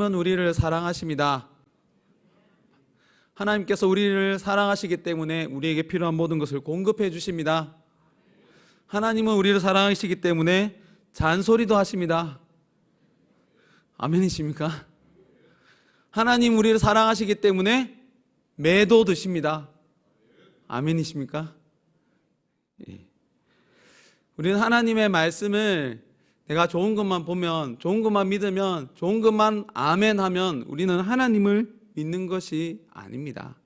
우리를 사랑하십니다. 하나님께서 우리를 사랑하시기 때문에 우리에게 필요한 모든 것을 공급해 주십니다. 하나님은 우리를 사랑하시기 때문에 잔소리도 하십니다. 아멘이십니까? 하나님 우리를 사랑하시기 때문에 매도 드십니다. 아멘이십니까? 예. 우리는 하나님의 말씀을 내가 좋은 것만 보면, 좋은 것만 믿으면, 좋은 것만 아멘하면 우리는 하나님을 믿는 것이 아닙니다.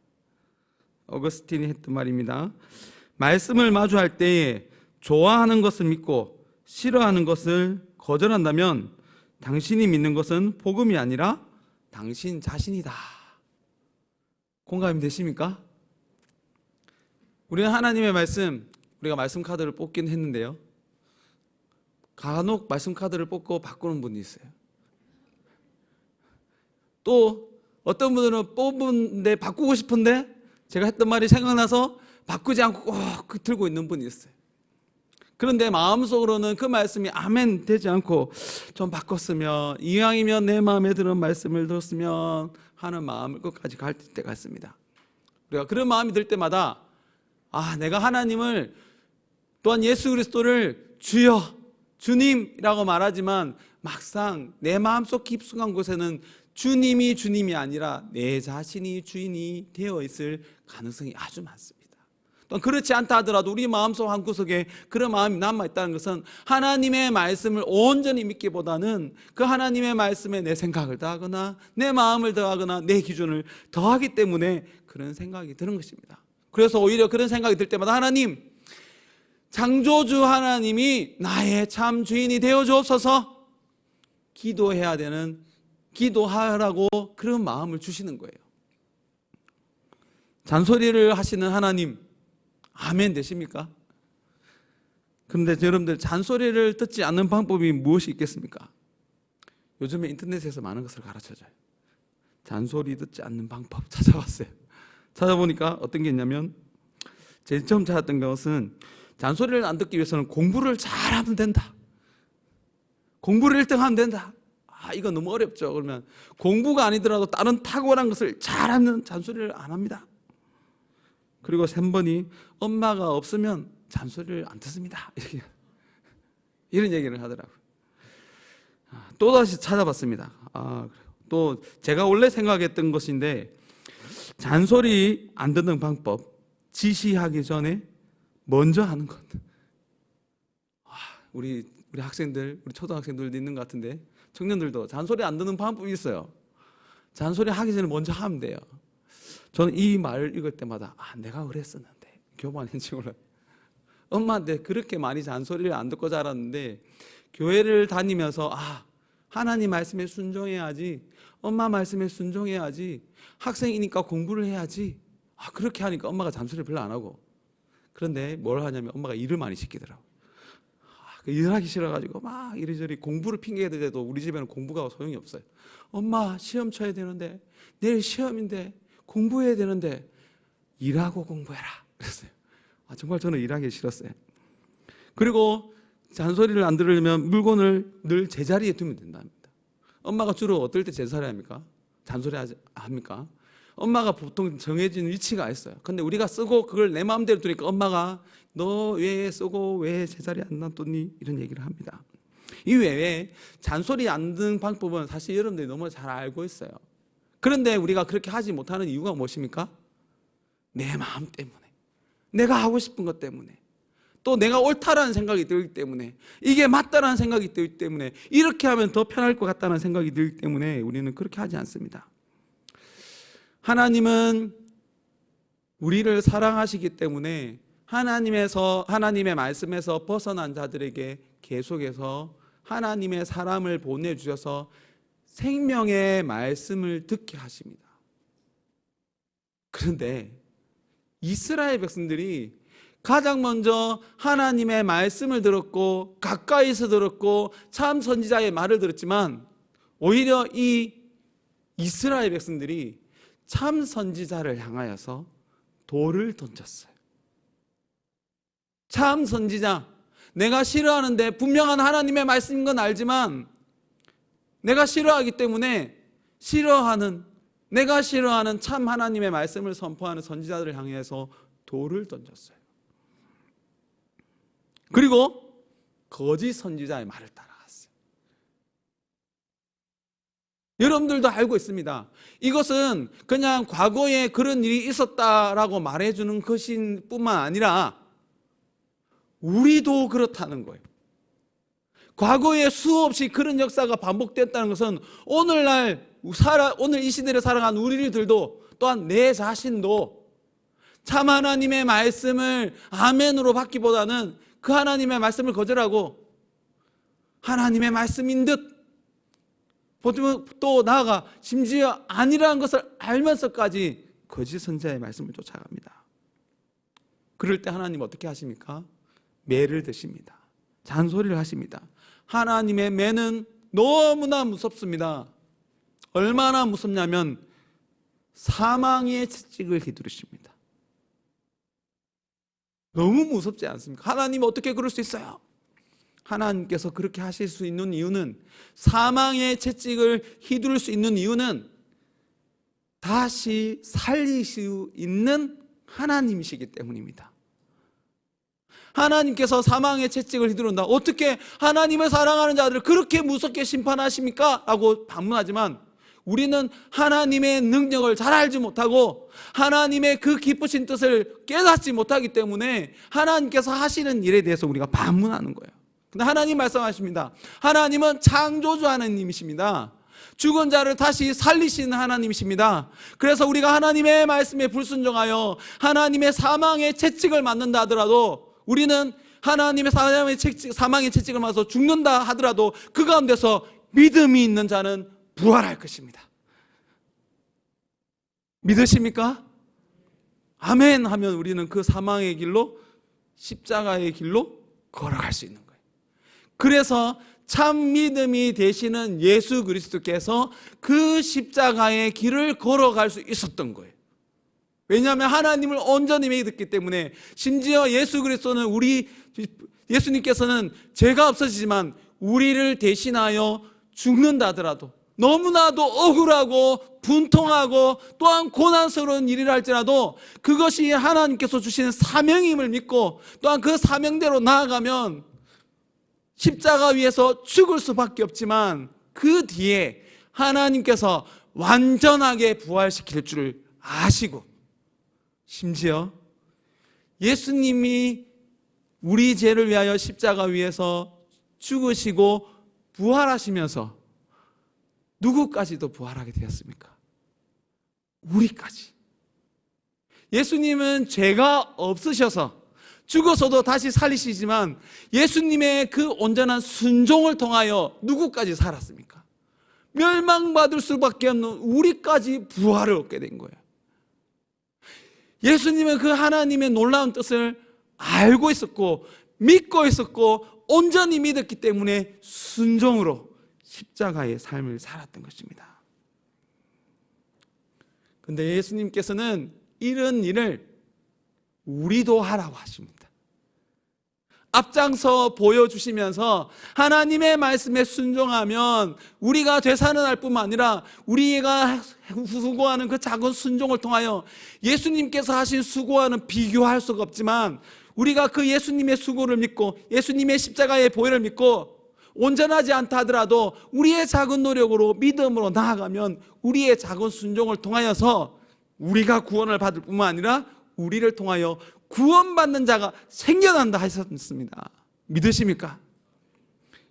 어거스틴이 했던 말입니다. 말씀을 마주할 때에 좋아하는 것을 믿고 싫어하는 것을 거절한다면 당신이 믿는 것은 복음이 아니라 당신 자신이다. 공감이 되십니까? 우리는 하나님의 말씀, 우리가 말씀 카드를 뽑긴 했는데요, 간혹 말씀 카드를 뽑고 바꾸는 분이 있어요. 또 어떤 분들은 뽑은데 바꾸고 싶은데 제가 했던 말이 생각나서 바꾸지 않고 꼭 들고 있는 분이 있어요. 그런데 마음속으로는 그 말씀이 아멘 되지 않고 좀 바꿨으면, 이왕이면 내 마음에 드는 말씀을 들었으면 하는 마음을 끝까지 갈 때가 있습니다. 우리가 그런 마음이 들 때마다 내가 하나님을, 또한 예수 그리스도를 주여, 주님이라고 말하지만 막상 내 마음속 깊숙한 곳에는 주님이 주님이 아니라 내 자신이 주인이 되어 있을 가능성이 아주 많습니다. 또 그렇지 않다 하더라도 우리 마음속 한구석에 그런 마음이 남아있다는 것은 하나님의 말씀을 온전히 믿기보다는 그 하나님의 말씀에 내 생각을 더하거나 내 마음을 더하거나 내 기준을 더하기 때문에 그런 생각이 드는 것입니다. 그래서 오히려 그런 생각이 들 때마다 하나님, 창조주 하나님이 나의 참 주인이 되어 주옵소서, 기도해야 되는, 기도하라고 그런 마음을 주시는 거예요. 잔소리를 하시는 하나님, 아멘 되십니까? 그런데 여러분들, 잔소리를 듣지 않는 방법이 무엇이 있겠습니까? 요즘에 인터넷에서 많은 것을 가르쳐줘요. 잔소리 듣지 않는 방법 찾아봤어요. 찾아보니까 어떤 게 있냐면, 제일 처음 찾았던 것은 잔소리를 안 듣기 위해서는 공부를 잘하면 된다. 공부를 1등 하면 된다. 이거 너무 어렵죠. 그러면 공부가 아니더라도 다른 탁월한 것을 잘하면 잔소리를 안 합니다. 그리고 3번이 엄마가 없으면 잔소리를 안 듣습니다. 이런 얘기를 하더라고요. 또다시 찾아봤습니다. 또 제가 원래 생각했던 것인데, 잔소리 안 듣는 방법, 지시하기 전에 먼저 하는 것. 우리 학생들, 우리 초등학생들도 있는 것 같은데, 청년들도 잔소리 안 듣는 방법이 있어요. 잔소리 하기 전에 먼저 하면 돼요. 저는 이 말을 읽을 때마다 내가 그랬었는데, 교만인지 몰라요. 엄마한테 그렇게 많이 잔소리를 안 듣고 자랐는데, 교회를 다니면서 하나님 말씀에 순종해야지, 엄마 말씀에 순종해야지, 학생이니까 공부를 해야지, 그렇게 하니까 엄마가 잔소리를 별로 안 하고, 그런데 뭘 하냐면 엄마가 일을 많이 시키더라고요. 일하기 싫어가지고 막 이리저리 공부를 핑계대도 우리 집에는 공부가 소용이 없어요. 엄마 시험 쳐야 되는데, 내일 시험인데 공부해야 되는데 일하고 공부해라 그랬어요. 정말 저는 일하기 싫었어요. 그리고 잔소리를 안 들으려면 물건을 늘 제자리에 두면 된답니다. 엄마가 주로 어떨 때 제자리 합니까? 잔소리 합니까? 엄마가 보통 정해진 위치가 있어요. 근데 우리가 쓰고 그걸 내 마음대로 두니까 엄마가 너 왜 쓰고 왜 제자리에 안 놔뒀니? 이런 얘기를 합니다. 이 외에 잔소리 안 듣는 방법은 사실 여러분들이 너무 잘 알고 있어요. 그런데 우리가 그렇게 하지 못하는 이유가 무엇입니까? 내 마음 때문에, 내가 하고 싶은 것 때문에, 또 내가 옳다라는 생각이 들기 때문에, 이게 맞다라는 생각이 들기 때문에, 이렇게 하면 더 편할 것 같다는 생각이 들기 때문에 우리는 그렇게 하지 않습니다. 하나님은 우리를 사랑하시기 때문에 하나님의 말씀에서 벗어난 자들에게 계속해서 하나님의 사람을 보내주셔서 생명의 말씀을 듣게 하십니다. 그런데 이스라엘 백성들이 가장 먼저 하나님의 말씀을 들었고 가까이서 들었고 참 선지자의 말을 들었지만, 오히려 이 이스라엘 백성들이 참 선지자를 향하여서 돌을 던졌어요. 참 선지자, 내가 싫어하는데 분명한 하나님의 말씀인 건 알지만 내가 싫어하기 때문에 내가 싫어하는 참 하나님의 말씀을 선포하는 선지자들을 향해서 돌을 던졌어요. 그리고 거짓 선지자의 말을 따라갔어요. 여러분들도 알고 있습니다. 이것은 그냥 과거에 그런 일이 있었다라고 말해주는 것인 뿐만 아니라 우리도 그렇다는 거예요. 과거에 수없이 그런 역사가 반복됐다는 것은 오늘 이 시대를 살아가는 우리들도 또한 내 자신도 참 하나님의 말씀을 아멘으로 받기보다는 그 하나님의 말씀을 거절하고 하나님의 말씀인 듯 또 나아가 심지어 아니라는 것을 알면서까지 거짓 선지자의 말씀을 쫓아갑니다. 그럴 때 하나님 어떻게 하십니까? 매를 드십니다. 잔소리를 하십니다. 하나님의 매는 너무나 무섭습니다. 얼마나 무섭냐면 사망의 채찍을 휘두르십니다. 너무 무섭지 않습니까? 하나님 어떻게 그럴 수 있어요? 하나님께서 그렇게 하실 수 있는 이유는, 사망의 채찍을 휘두를 수 있는 이유는 다시 살릴 수 있는 하나님이시기 때문입니다. 하나님께서 사망의 채찍을 휘두른다. 어떻게 하나님을 사랑하는 자들을 그렇게 무섭게 심판하십니까? 라고 반문하지만 우리는 하나님의 능력을 잘 알지 못하고 하나님의 그 기쁘신 뜻을 깨닫지 못하기 때문에 하나님께서 하시는 일에 대해서 우리가 반문하는 거예요. 근데 하나님 말씀하십니다. 하나님은 창조주 하나님이십니다. 죽은 자를 다시 살리시는 하나님이십니다. 그래서 우리가 하나님의 말씀에 불순종하여 하나님의 사망의 채찍을 맞는다 하더라도, 우리는 하나님의 사망의 채찍을 맞아서 죽는다 하더라도 그 가운데서 믿음이 있는 자는 부활할 것입니다. 믿으십니까? 아멘 하면 우리는 그 사망의 길로, 십자가의 길로 걸어갈 수 있는 거예요. 그래서 참 믿음이 되시는 예수 그리스도께서 그 십자가의 길을 걸어갈 수 있었던 거예요. 왜냐하면 하나님을 온전히 믿었기 때문에. 심지어 예수 그리스도는 예수님께서는 죄가 없어지지만 우리를 대신하여 죽는다 하더라도, 너무나도 억울하고 분통하고 또한 고난스러운 일이라 할지라도 그것이 하나님께서 주시는 사명임을 믿고 또한 그 사명대로 나아가면 십자가 위에서 죽을 수밖에 없지만 그 뒤에 하나님께서 완전하게 부활시킬 줄을 아시고, 심지어 예수님이 우리 죄를 위하여 십자가 위에서 죽으시고 부활하시면서 누구까지도 부활하게 되었습니까? 우리까지. 예수님은 죄가 없으셔서 죽어서도 다시 살리시지만 예수님의 그 온전한 순종을 통하여 누구까지 살았습니까? 멸망받을 수밖에 없는 우리까지 부활을 얻게 된 거예요. 예수님은 그 하나님의 놀라운 뜻을 알고 있었고 믿고 있었고 온전히 믿었기 때문에 순종으로 십자가의 삶을 살았던 것입니다. 그런데 예수님께서는 이런 일을 우리도 하라고 하십니다. 앞장서 보여주시면서 하나님의 말씀에 순종하면 우리가 되살아날 뿐만 아니라 우리가 수고하는 그 작은 순종을 통하여 예수님께서 하신 수고와는 비교할 수가 없지만, 우리가 그 예수님의 수고를 믿고 예수님의 십자가의 보혈을 믿고 온전하지 않다 하더라도 우리의 작은 노력으로 믿음으로 나아가면 우리의 작은 순종을 통하여서 우리가 구원을 받을 뿐만 아니라 우리를 통하여 구원받는 자가 생겨난다 하셨습니다. 믿으십니까?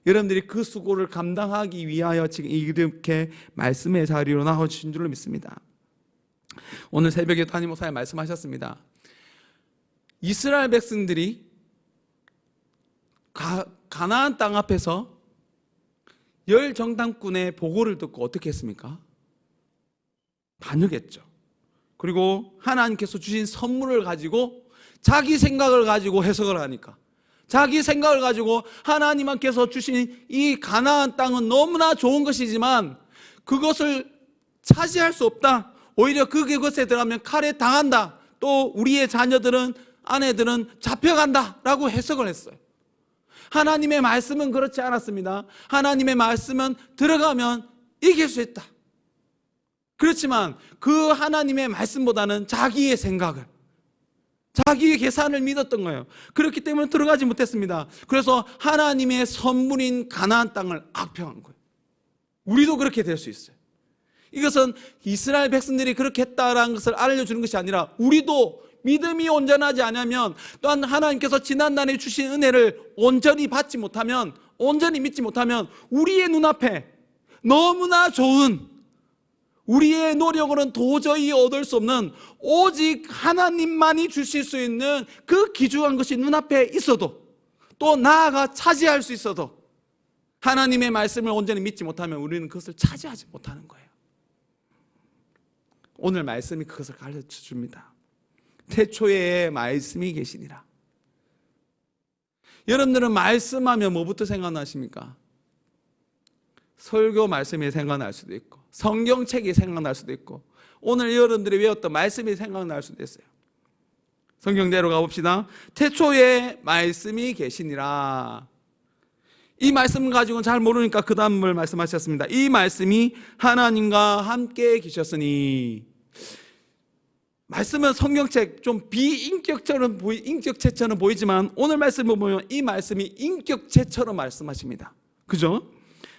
여러분들이 그 수고를 감당하기 위하여 지금 이렇게 말씀의 자리로 나오신 줄로 믿습니다. 오늘 새벽에 담임 목사님 말씀하셨습니다. 이스라엘 백성들이 가나안 땅 앞에서 열 정탐꾼의 보고를 듣고 어떻게 했습니까? 반역했죠. 그리고 하나님께서 주신 선물을 가지고 자기 생각을 가지고 해석을 하니까, 자기 생각을 가지고 하나님께서 주신 이 가나안 땅은 너무나 좋은 것이지만 그것을 차지할 수 없다, 오히려 그것에 들어가면 칼에 당한다, 또 우리의 자녀들은, 아내들은 잡혀간다 라고 해석을 했어요. 하나님의 말씀은 그렇지 않았습니다. 하나님의 말씀은 들어가면 이길 수 있다. 그렇지만 그 하나님의 말씀보다는 자기의 생각을, 자기의 계산을 믿었던 거예요. 그렇기 때문에 들어가지 못했습니다. 그래서 하나님의 선물인 가나안 땅을 악평한 거예요. 우리도 그렇게 될 수 있어요. 이것은 이스라엘 백성들이 그렇게 했다라는 것을 알려주는 것이 아니라 우리도 믿음이 온전하지 않으면, 또한 하나님께서 지난날에 주신 은혜를 온전히 받지 못하면, 온전히 믿지 못하면 우리의 눈앞에 너무나 좋은, 우리의 노력으로는 도저히 얻을 수 없는 오직 하나님만이 주실 수 있는 그 귀중한 것이 눈앞에 있어도, 또 나아가 차지할 수 있어도 하나님의 말씀을 온전히 믿지 못하면 우리는 그것을 차지하지 못하는 거예요. 오늘 말씀이 그것을 가르쳐 줍니다. 태초에 말씀이 계시니라. 여러분들은 말씀하면 뭐부터 생각나십니까? 설교 말씀이 생각날 수도 있고, 성경책이 생각날 수도 있고, 오늘 여러분들이 외웠던 말씀이 생각날 수도 있어요. 성경대로 가봅시다. 태초에 말씀이 계시니라. 이 말씀 가지고는 잘 모르니까 그 다음을 말씀하셨습니다. 이 말씀이 하나님과 함께 계셨으니. 말씀은 성경책 좀 인격체처럼 보이지만 오늘 말씀을 보면 이 말씀이 인격체처럼 말씀하십니다. 그죠?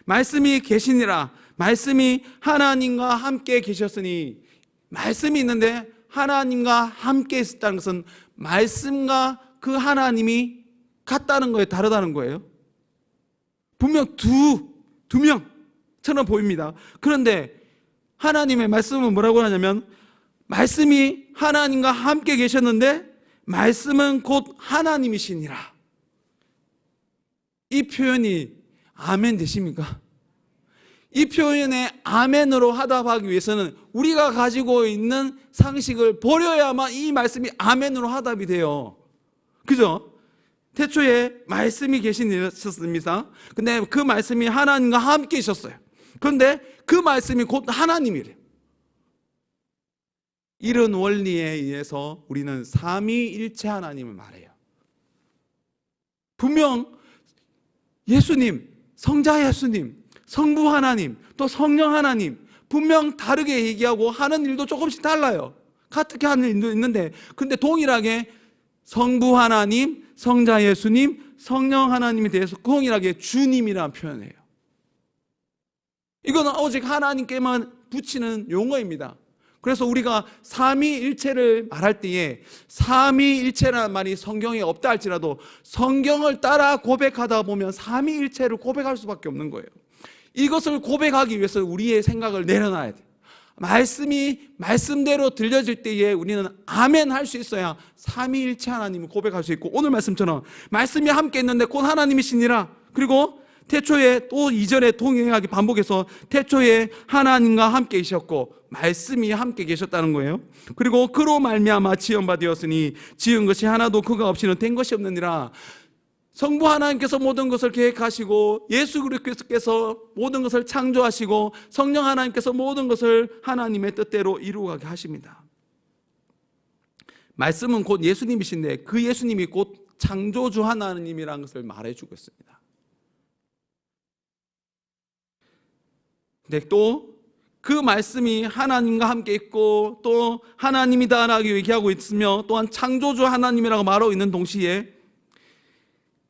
말씀이 계시니라. 말씀이 하나님과 함께 계셨으니. 말씀이 있는데 하나님과 함께 있었다는 것은 말씀과 그 하나님이 같다는 거예요? 다르다는 거예요? 분명 두 명처럼 보입니다. 그런데 하나님의 말씀은 뭐라고 하냐면, 말씀이 하나님과 함께 계셨는데 말씀은 곧 하나님이시니라. 이 표현이 아멘 되십니까? 이 표현에 아멘으로 하답하기 위해서는 우리가 가지고 있는 상식을 버려야만 이 말씀이 아멘으로 하답이 돼요. 그죠? 태초에 말씀이 계시셨습니다. 근데 그 말씀이 하나님과 함께 있었어요. 그런데 그 말씀이 곧 하나님이래요. 이런 원리에 의해서 우리는 삼위일체 하나님을 말해요. 분명 예수님, 성자 예수님, 성부 하나님, 또 성령 하나님 분명 다르게 얘기하고 하는 일도 조금씩 달라요. 같게 하는 일도 있는데, 근데 동일하게 성부 하나님, 성자 예수님, 성령 하나님에 대해서 동일하게 주님이라는 표현이에요. 이건 오직 하나님께만 붙이는 용어입니다. 그래서 우리가 삼위일체를 말할 때에 삼위일체라는 말이 성경에 없다 할지라도 성경을 따라 고백하다 보면 삼위일체를 고백할 수밖에 없는 거예요. 이것을 고백하기 위해서 우리의 생각을 내려놔야 돼요. 말씀이 말씀대로 들려질 때에 우리는 아멘 할 수 있어야 삼위일체 하나님을 고백할 수 있고, 오늘 말씀처럼 말씀이 함께 있는데 곧 하나님이시니라. 그리고 태초에 또 이전에 동행하기 반복해서 태초에 하나님과 함께 계셨고 말씀이 함께 계셨다는 거예요. 그리고 그로 말미암아 지은 바 되었으니 지은 것이 하나도 그가 없이는 된 것이 없느니라. 성부 하나님께서 모든 것을 계획하시고 예수 그리스도께서 모든 것을 창조하시고 성령 하나님께서 모든 것을 하나님의 뜻대로 이루어가게 하십니다. 말씀은 곧 예수님이신데 그 예수님이 곧 창조주 하나님이라는 것을 말해주고 있습니다. 근데 또 그 말씀이 하나님과 함께 있고 또 하나님이다라고 얘기하고 있으며 또한 창조주 하나님이라고 말하고 있는 동시에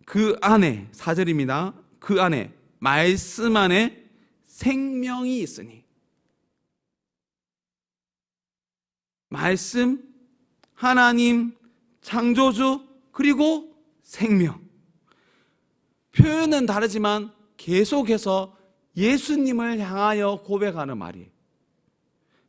그 안에 4절입니다. 그 안에 말씀 안에 생명이 있으니. 말씀, 하나님, 창조주, 그리고 생명. 표현은 다르지만 계속해서 예수님을 향하여 고백하는 말이에요.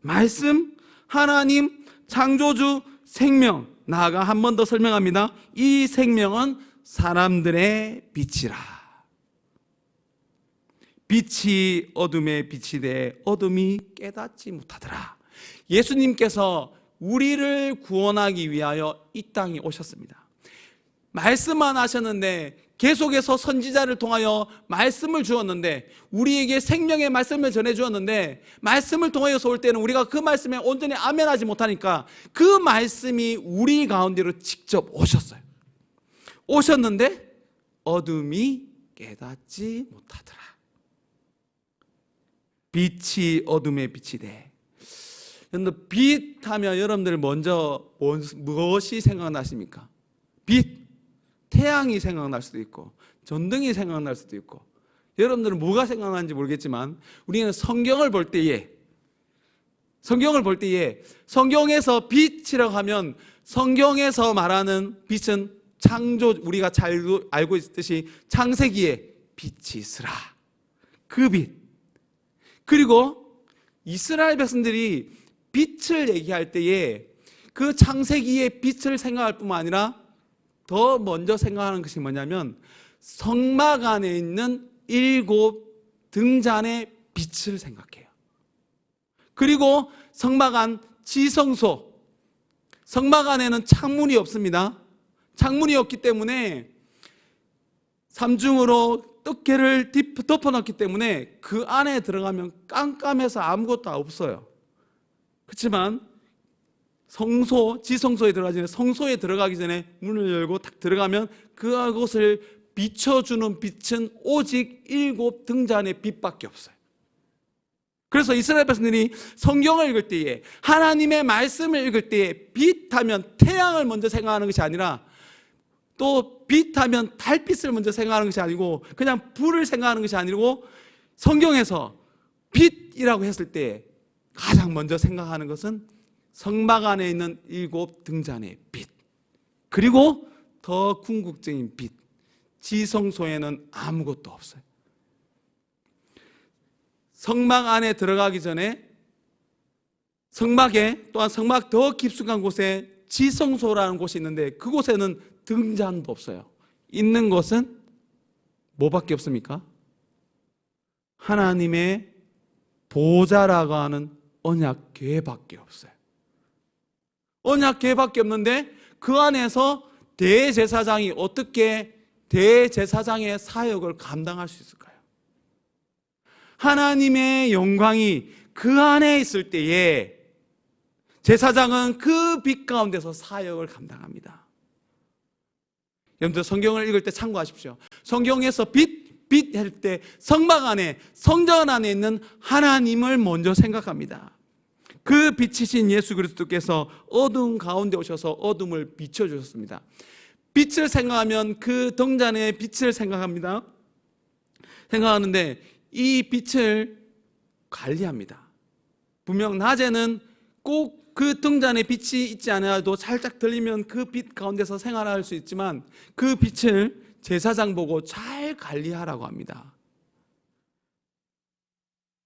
말씀, 하나님, 창조주, 생명. 나아가 한 번 더 설명합니다. 이 생명은 사람들의 빛이라. 빛이 어둠에 빛이 돼 어둠이 깨닫지 못하더라. 예수님께서 우리를 구원하기 위하여 이 땅에 오셨습니다. 말씀만 하셨는데 계속해서 선지자를 통하여 말씀을 주었는데, 우리에게 생명의 말씀을 전해주었는데, 말씀을 통하여서 올 때는 우리가 그 말씀에 온전히 아멘하지 못하니까 그 말씀이 우리 가운데로 직접 오셨어요. 오셨는데 어둠이 깨닫지 못하더라. 빛이 어둠에 빛이 돼. 여러분들 빛 하면 여러분들 먼저 무엇이 생각나십니까? 빛, 태양이 생각날 수도 있고 전등이 생각날 수도 있고 여러분들은 뭐가 생각나는지 모르겠지만 우리는 성경을 볼 때에 성경에서 빛이라고 하면 성경에서 말하는 빛은 창조, 우리가 잘 알고 있듯이 창세기에 빛이 있으라, 그 빛. 그리고 이스라엘 백성들이 빛을 얘기할 때에 그 창세기의 빛을 생각할 뿐만 아니라 더 먼저 생각하는 것이 뭐냐면 성막 안에 있는 7 등잔의 빛을 생각해요. 그리고 성막 안 지성소, 성막 안에는 창문이 없습니다. 창문이 없기 때문에 삼중으로 떡게를 덮어놨기 때문에 그 안에 들어가면 깜깜해서 아무것도 없어요. 그렇지만 지성소에 들어가기 전에, 성소에 들어가기 전에 문을 열고 딱 들어가면 그곳을 비춰주는 빛은 오직 7 등잔의 빛밖에 없어요. 그래서 이스라엘 백성들이 성경을 읽을 때에, 하나님의 말씀을 읽을 때에 빛하면 태양을 먼저 생각하는 것이 아니라, 또 빛하면 달빛을 먼저 생각하는 것이 아니고 그냥 불을 생각하는 것이 아니고 성경에서 빛이라고 했을 때 가장 먼저 생각하는 것은 성막 안에 있는 7 등잔의 빛, 그리고 더 궁극적인 빛, 지성소에는 아무것도 없어요. 성막 안에 들어가기 전에 성막에, 또한 성막 더 깊숙한 곳에 지성소라는 곳이 있는데 그곳에는 등잔도 없어요. 있는 것은 뭐밖에 없습니까? 하나님의 보좌라고 하는 언약궤밖에 없어요. 언약궤밖에 없는데 그 안에서 대제사장이 어떻게 대제사장의 사역을 감당할 수 있을까요? 하나님의 영광이 그 안에 있을 때에 제사장은 그 빛 가운데서 사역을 감당합니다. 여러분들 성경을 읽을 때 참고하십시오. 성경에서 빛 할 때 성막 안에, 성전 안에 있는 하나님을 먼저 생각합니다. 그 빛이신 예수 그리스도께서 어둠 가운데 오셔서 어둠을 비춰주셨습니다. 빛을 생각하면 그 등잔의 빛을 생각하는데 이 빛을 관리합니다. 분명 낮에는 꼭 그 등잔에 빛이 있지 않아도 살짝 들리면 그 빛 가운데서 생활할 수 있지만 그 빛을 제사장 보고 잘 관리하라고 합니다.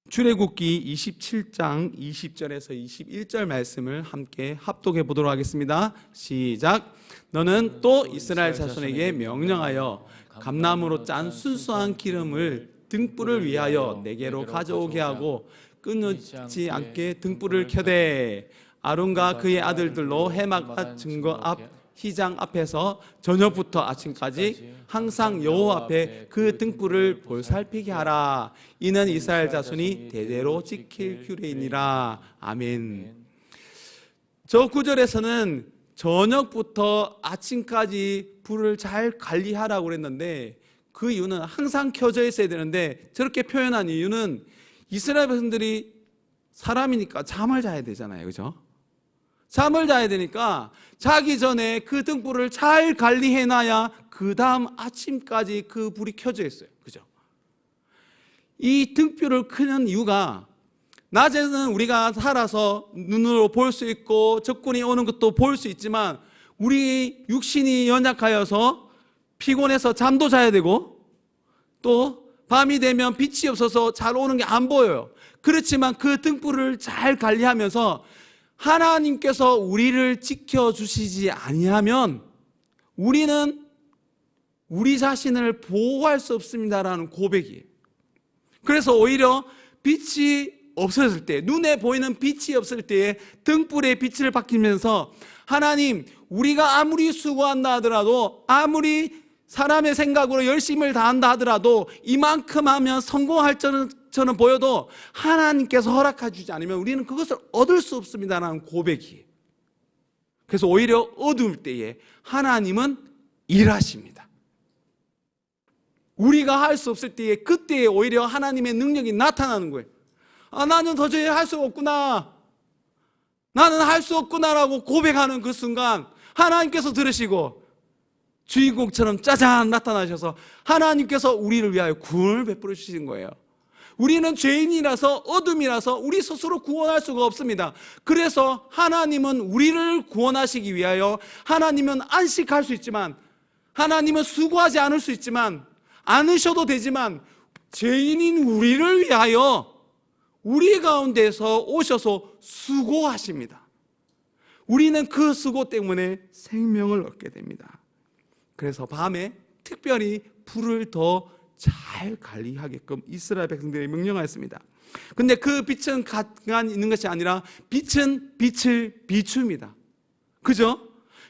출애굽기 27장 20절에서 21절 말씀을 함께 합독해 보도록 하겠습니다. 시작. 너는 또 이스라엘 자손에게 명령하여 감나무로 짠 순수한 기름을 등불을 위하여 내게로 가져오게 하고 끊지 않게 등불을 켜되 아론과 그의 아들들로 해막 증거 앞 휘장 앞에서 저녁부터 아침까지 항상 여호와 앞에 그 등불을 볼살피게 하라. 이는 이스라엘 자손이 대대로 지킬 규례이니라. 아멘. 저 구절에서는 저녁부터 아침까지 불을 잘 관리하라고 그랬는데 그 이유는 항상 켜져 있어야 되는데 저렇게 표현한 이유는 이스라엘 백성들이 사람이니까 잠을 자야 되잖아요. 그죠? 잠을 자야 되니까 자기 전에 그 등불을 잘 관리해놔야 그 다음 아침까지 그 불이 켜져 있어요. 그죠? 이 등불을 끄는 이유가 낮에는 우리가 살아서 눈으로 볼 수 있고 적군이 오는 것도 볼 수 있지만 우리 육신이 연약하여서 피곤해서 잠도 자야 되고 또 밤이 되면 빛이 없어서 잘 오는 게 안 보여요. 그렇지만 그 등불을 잘 관리하면서 하나님께서 우리를 지켜주시지 아니하면 우리는 우리 자신을 보호할 수 없습니다라는 고백이에요. 그래서 오히려 빛이 없어졌을 때, 눈에 보이는 빛이 없을 때에 등불의 빛을 받기면서 하나님, 우리가 아무리 수고한다 하더라도, 아무리 사람의 생각으로 열심을 다한다 하더라도 이만큼 하면 성공할 저는 보여도 하나님께서 허락해 주지 않으면 우리는 그것을 얻을 수 없습니다라는 고백이에요. 그래서 오히려 어두울 때에 하나님은 일하십니다. 우리가 할 수 없을 때에 그때에 오히려 하나님의 능력이 나타나는 거예요. 나는 도저히 할 수가 없구나. 나는 할 수 없구나라고 고백하는 그 순간 하나님께서 들으시고 주인공처럼 짜잔 나타나셔서 하나님께서 우리를 위하여 구원을 베풀어 주신 거예요. 우리는 죄인이라서, 어둠이라서 우리 스스로 구원할 수가 없습니다. 그래서 하나님은 우리를 구원하시기 위하여, 하나님은 안식할 수 있지만, 하나님은 수고하지 않을 수 있지만, 않으셔도 되지만, 죄인인 우리를 위하여 우리 가운데서 오셔서 수고하십니다. 우리는 그 수고 때문에 생명을 얻게 됩니다. 그래서 밤에 특별히 불을 더 잘 관리하게끔 이스라엘 백성들이 명령하였습니다. 근데 그 빛은 가만 있는 것이 아니라 빛은 빛을 비춥니다. 그죠?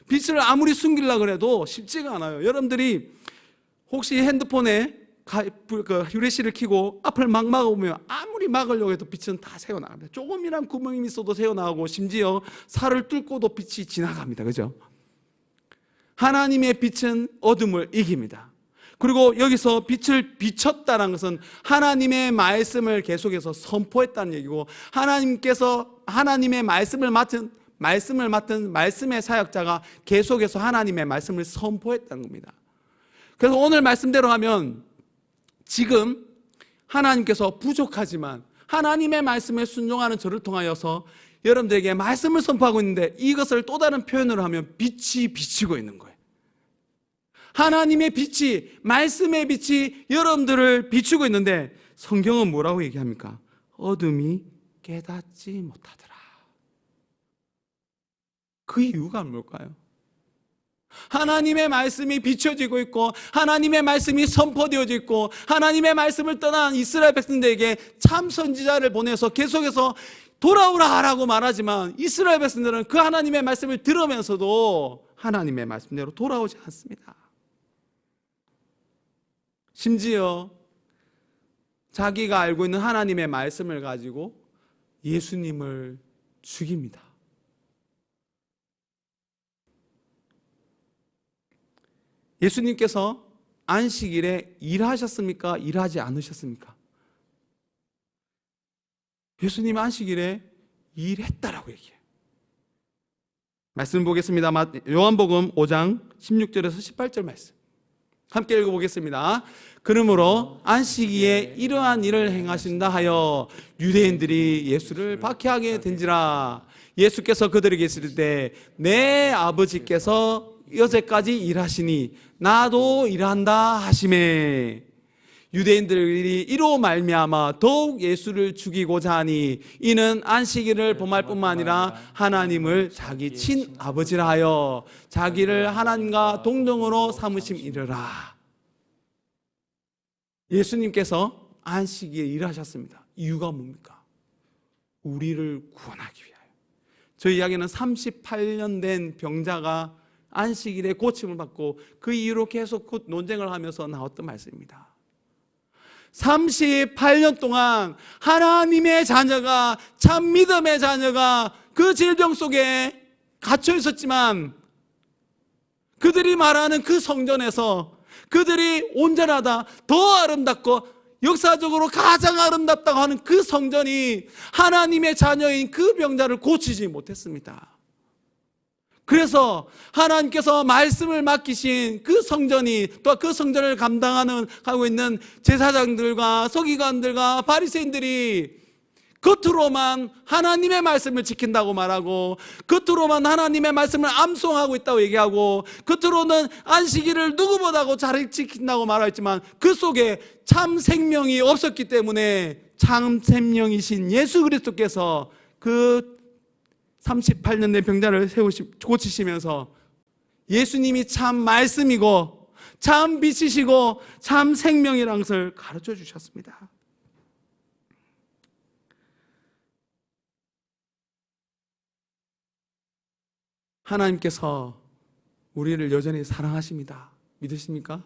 빛을 아무리 숨기려고 해도 쉽지가 않아요. 여러분들이 혹시 핸드폰에 휴대실을 켜고 앞을 막 막아보면 아무리 막으려고 해도 빛은 다 새어나갑니다. 조금이란 구멍이 있어도 새어나가고, 심지어 살을 뚫고도 빛이 지나갑니다. 그죠? 하나님의 빛은 어둠을 이깁니다. 그리고 여기서 빛을 비췄다는 것은 하나님의 말씀을 계속해서 선포했다는 얘기고, 하나님께서 하나님의 말씀을 맡은 말씀의 사역자가 계속해서 하나님의 말씀을 선포했다는 겁니다. 그래서 오늘 말씀대로 하면 지금 하나님께서 부족하지만 하나님의 말씀에 순종하는 저를 통하여서 여러분들에게 말씀을 선포하고 있는데, 이것을 또 다른 표현으로 하면 빛이 비치고 있는 거예요. 하나님의 빛이, 말씀의 빛이 여러분들을 비추고 있는데, 성경은 뭐라고 얘기합니까? 어둠이 깨닫지 못하더라. 그 이유가 뭘까요? 하나님의 말씀이 비춰지고 있고, 하나님의 말씀이 선포되어져 있고, 하나님의 말씀을 떠난 이스라엘 백성들에게 참 선지자를 보내서 계속해서 돌아오라 라고 말하지만, 이스라엘 백성들은 그 하나님의 말씀을 들으면서도 하나님의 말씀대로 돌아오지 않습니다. 심지어 자기가 알고 있는 하나님의 말씀을 가지고 예수님을 죽입니다. 예수님께서 안식일에 일하셨습니까? 일하지 않으셨습니까? 예수님 안식일에 일했다라고 얘기해요. 말씀 보겠습니다. 요한복음 5장 16절에서 18절 말씀 함께 읽어보겠습니다. 그러므로 안식일에 이러한 일을 행하신다 하여 유대인들이 예수를 박해하게 된지라. 예수께서 그들에게 이르시되 내 아버지께서 여태까지 일하시니 나도 일한다 하시매. 유대인들이 이로 말미암아 더욱 예수를 죽이고자 하니 이는 안식일을 범할 뿐만 아니라 하나님을 자기 친아버지라 하여 자기를 하나님과 동등으로 삼으심이르라. 예수님께서 안식일에 일하셨습니다. 이유가 뭡니까? 우리를 구원하기 위하여. 저희 이야기는 38년 된 병자가 안식일에 고침을 받고 그 이유로 계속 논쟁을 하면서 나왔던 말씀입니다. 38년 동안 하나님의 자녀가, 참 믿음의 자녀가 그 질병 속에 갇혀 있었지만, 그들이 말하는 그 성전에서 그들이 온전하다, 더 아름답고 역사적으로 가장 아름답다고 하는 그 성전이 하나님의 자녀인 그 병자를 고치지 못했습니다. 그래서 하나님께서 말씀을 맡기신 그 성전이, 또 그 성전을 하고 있는 제사장들과 서기관들과 바리새인들이 겉으로만 하나님의 말씀을 지킨다고 말하고, 겉으로만 하나님의 말씀을 암송하고 있다고 얘기하고, 겉으로는 안식일을 누구보다도 잘 지킨다고 말하지만 그 속에 참 생명이 없었기 때문에 참 생명이신 예수 그리스도께서 그 38년 된 병자를 고치시면서 예수님이 참 말씀이고 참 빛이시고 참 생명이라는 것을 가르쳐 주셨습니다. 하나님께서 우리를 여전히 사랑하십니다. 믿으십니까?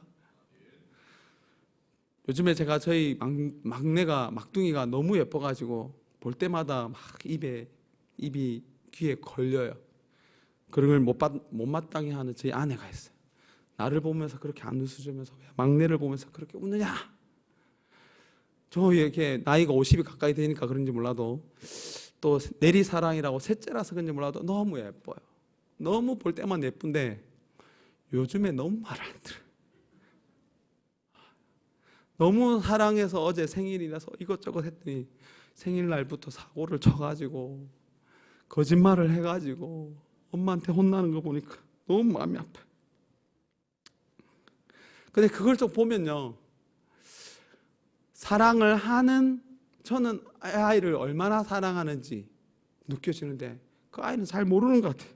요즘에 제가 저희 막둥이가 너무 예뻐가지고 볼 때마다 막 입이 귀에 걸려요. 그런 걸 못 마땅해 하는 저희 아내가 있어요. 나를 보면서 그렇게 안 웃어주면서 왜 막내를 보면서 그렇게 웃느냐? 저 이렇게 나이가 50이 가까이 되니까 그런지 몰라도 또 내리사랑이라고 셋째라서 그런지 몰라도 너무 예뻐요. 너무 볼 때만 예쁜데 요즘에 너무 말 안 들어요. 너무 사랑해서 어제 생일이라서 이것저것 했더니 생일날부터 사고를 쳐가지고 거짓말을 해가지고 엄마한테 혼나는 거 보니까 너무 마음이 아파요. 근데 그걸 좀 보면요, 사랑을 하는, 저는 아이를 얼마나 사랑하는지 느껴지는데 그 아이는 잘 모르는 것 같아요.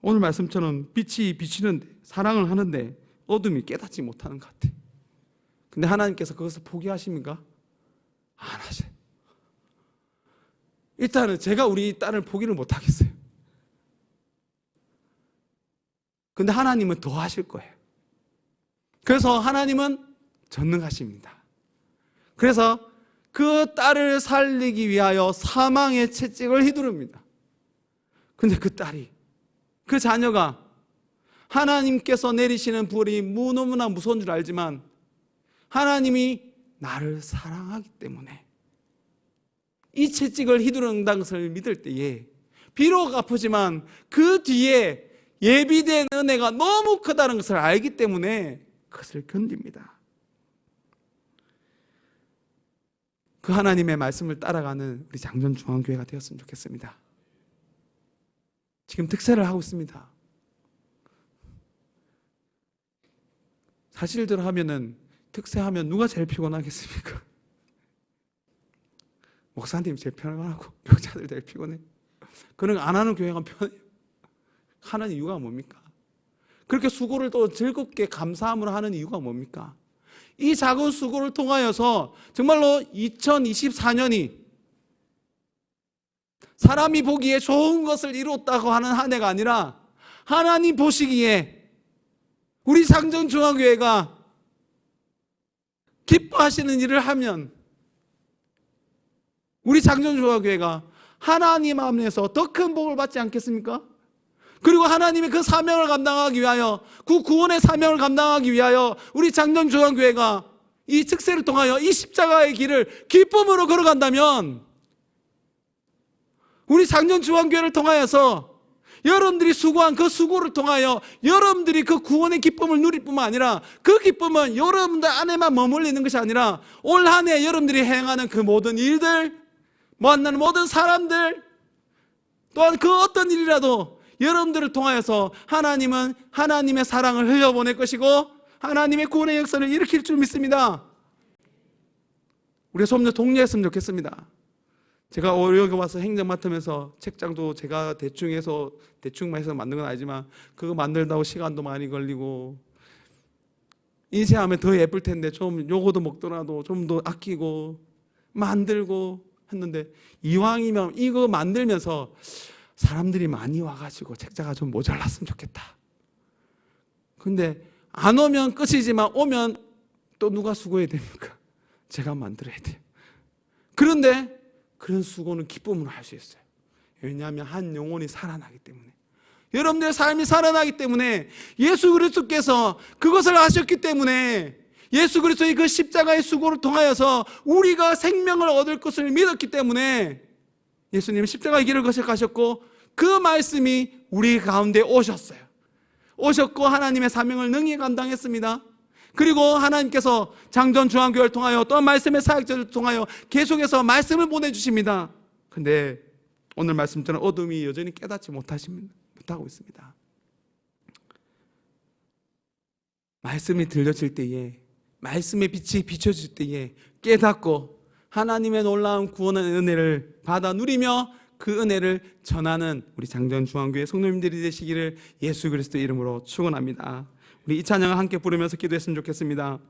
오늘 말씀처럼 빛이 비치는데, 사랑을 하는데 어둠이 깨닫지 못하는 것 같아요. 근데 하나님께서 그것을 포기하십니까? 안 하셔요. 일단은 제가 우리 딸을 포기를 못 하겠어요. 근데 하나님은 더 하실 거예요. 그래서 하나님은 전능하십니다. 그래서 그 딸을 살리기 위하여 사망의 채찍을 휘두릅니다. 근데 그 딸이, 그 자녀가 하나님께서 내리시는 불이 너무나 무서운 줄 알지만 하나님이 나를 사랑하기 때문에 이 채찍을 휘두른다는 것을 믿을 때에 비록 아프지만 그 뒤에 예비된 은혜가 너무 크다는 것을 알기 때문에 그것을 견딥니다. 그 하나님의 말씀을 따라가는 우리 장전중앙교회가 되었으면 좋겠습니다. 지금 특세를 하고 있습니다. 사실대로 하면은 특세하면 누가 제일 피곤하겠습니까? 목사님이 제일 피곤하고 교사들 제일 피곤해. 그런 거 안 하는 교회가 편해요. 하는 이유가 뭡니까? 그렇게 수고를 또 즐겁게 감사함으로 하는 이유가 뭡니까? 이 작은 수고를 통하여서 정말로 2024년이 사람이 보기에 좋은 것을 이뤘다고 하는 한 해가 아니라 하나님 보시기에 우리 장전중앙교회가 기뻐하시는 일을 하면 우리 장전중앙교회가 하나님 안에서 더 큰 복을 받지 않겠습니까? 그리고 하나님의 그 사명을 감당하기 위하여, 그 구원의 사명을 감당하기 위하여 우리 장전중앙교회가 이 특세를 통하여 이 십자가의 길을 기쁨으로 걸어간다면 우리 장전중앙교회를 통하여서 여러분들이 수고한 그 수고를 통하여 여러분들이 그 구원의 기쁨을 누릴 뿐만 아니라 그 기쁨은 여러분들 안에만 머물러 있는 것이 아니라 올 한 해 여러분들이 행하는 그 모든 일들, 만나는 모든 사람들, 또한 그 어떤 일이라도 여러분들을 통하여서 하나님은 하나님의 사랑을 흘려보낼 것이고 하나님의 구원의 역사를 일으킬 줄 믿습니다. 우리가 좀 더 독려했으면 좋겠습니다. 제가 여기 와서 행정 맡으면서 책장도 제가 대충만 해서 만든 건 아니지만 그거 만들다고 시간도 많이 걸리고 인쇄하면 더 예쁠 텐데 좀 요거도 먹더라도 좀 더 아끼고 만들고 했는데 이왕이면 이거 만들면서 사람들이 많이 와가지고 책자가 좀 모자랐으면 좋겠다. 근데 안 오면 끝이지만 오면 또 누가 수고해야 됩니까? 제가 만들어야 돼요. 그런데 그런 수고는 기쁨으로 할 수 있어요. 왜냐하면 한 영혼이 살아나기 때문에, 여러분들의 삶이 살아나기 때문에, 예수 그리스도께서 그것을 하셨기 때문에, 예수 그리스도의 그 십자가의 수고를 통하여서 우리가 생명을 얻을 것을 믿었기 때문에 예수님은 십자가의 길을 거듭하셨고 그 말씀이 우리 가운데 오셨어요. 오셨고 하나님의 사명을 능히 감당했습니다. 그리고 하나님께서 장전중앙교회를 통하여 또 말씀의 사역자를 통하여 계속해서 말씀을 보내주십니다. 근데 오늘 말씀처럼 어둠이 여전히 깨닫지 못하고 있습니다. 말씀이 들려질 때에, 말씀의 빛이 비춰질 때에 깨닫고 하나님의 놀라운 구원의 은혜를 받아 누리며 그 은혜를 전하는 우리 장전중앙교회 성도님들이 되시기를 예수 그리스도 이름으로 축원합니다. 우리 이 찬양을 함께 부르면서 기도했으면 좋겠습니다.